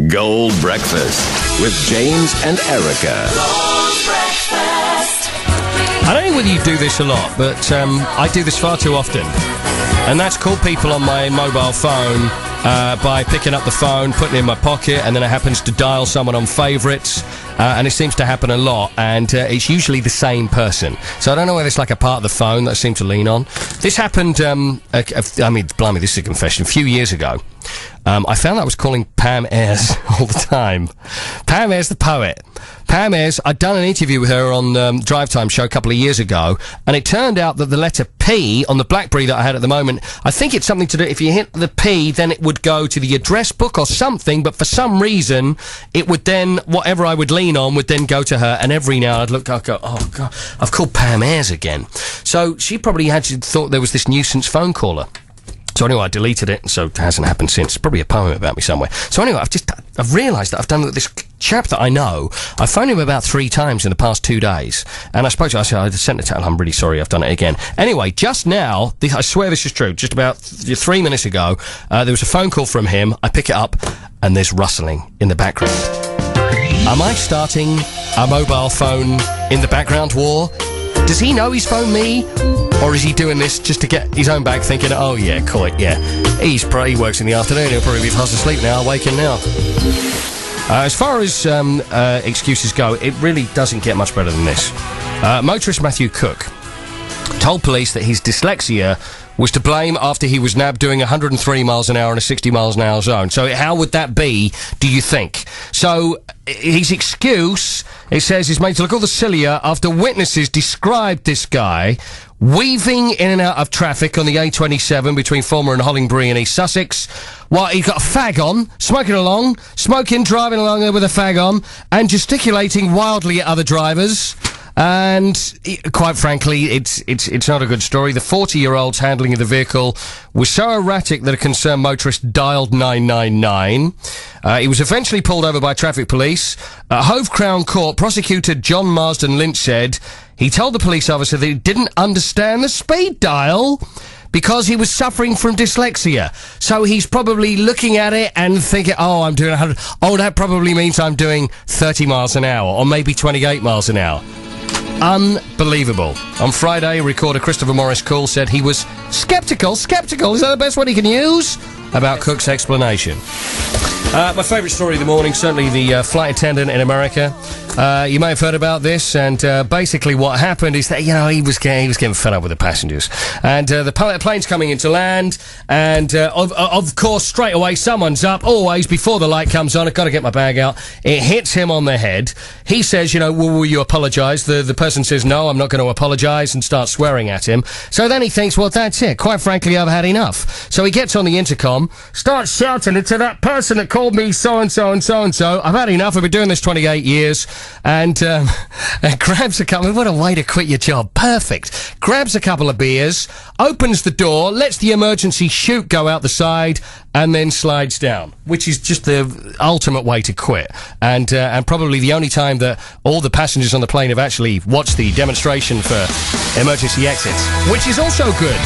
Gold Breakfast with James and Erika. I don't know whether you do this a lot, but I do this far too often. And that's call people on my mobile phone by picking up the phone, putting it in my pocket, and then it happens to dial someone on favourites. And it seems to happen a lot, and it's usually the same person. So I don't know whether it's like a part of the phone that I seem to lean on. This happened, I mean, blimey, this is a confession. A few years ago, I found that I was calling Pam Ayres all the time. Pam Ayres, the poet. Pam Ayres, I'd done an interview with her on Drive Time show a couple of years ago, and it turned out that the letter P on the BlackBerry that I had at the moment, I think it's something to do, if you hit the P, then it would go to the address book or something, but for some reason, it would then, whatever I would lean on would then go to her, and every now I'd look, I'd go, oh God, I've called Pam Ayres again. So she probably actually thought there was this nuisance phone caller. So anyway, I deleted it, so it hasn't happened since. It's probably a poem about me somewhere. So anyway, I've realised that I've done this chap that I know. I phoned him about 3 times in the past 2 days, and I spoke to him. I said, I sent a text. I'm really sorry, I've done it again. Anyway, just now, I swear this is true, just about 3 minutes ago, there was a phone call from him. I pick it up, and there's rustling in the background. Am I starting a mobile phone in the background war? Does he know he's phoned me? Or is he doing this just to get his own back, thinking, oh yeah, Coyte, yeah. He works in the afternoon, he'll probably be fast asleep now, waking now. As far as excuses go, it really doesn't get much better than this. Motorist Matthew Cook told police that his dyslexia was to blame after he was nabbed doing 103 miles an hour in a 60 miles an hour zone. So how would that be, do you think? So his excuse, it says, is made to look all the sillier after witnesses described this guy weaving in and out of traffic on the A27 between Fulmer and Hollingbury in East Sussex, while he got a fag on, driving along there with a fag on, and gesticulating wildly at other drivers. And quite frankly, it's not a good story. The 40-year-old's handling of the vehicle was so erratic that a concerned motorist dialed 999. He was eventually pulled over by traffic police. Hove Crown Court prosecutor John Marsden Lynch said he told the police officer that he didn't understand the speed dial because he was suffering from dyslexia. So he's probably looking at it and thinking, oh, I'm doing 100. Oh, that probably means I'm doing 30 miles an hour or maybe 28 miles an hour. Unbelievable. On Friday, recorder Christopher Morris Cool said he was sceptical, is that the best word he can use? About Cook's explanation. My favourite story of the morning, certainly the flight attendant in America. You may have heard about this, and basically what happened is that, he was getting fed up with the passengers. And the plane's coming into land, and of course, straight away, someone's up, always, before the light comes on. I've got to get my bag out. It hits him on the head. He says, will you apologise? The person says, no, I'm not going to apologise, and starts swearing at him. So then he thinks, well, that's it. Quite frankly, I've had enough. So he gets on the intercom, starts shouting it to that person that called me so-and-so and so-and-so. I've had enough. I've been doing this 28 years. And grabs a couple... What a way to quit your job. Perfect. Grabs a couple of beers, opens the door, lets the emergency chute go out the side, and then slides down, which is just the ultimate way to quit. And probably the only time that all the passengers on the plane have actually watched the demonstration for emergency exits, which is also good.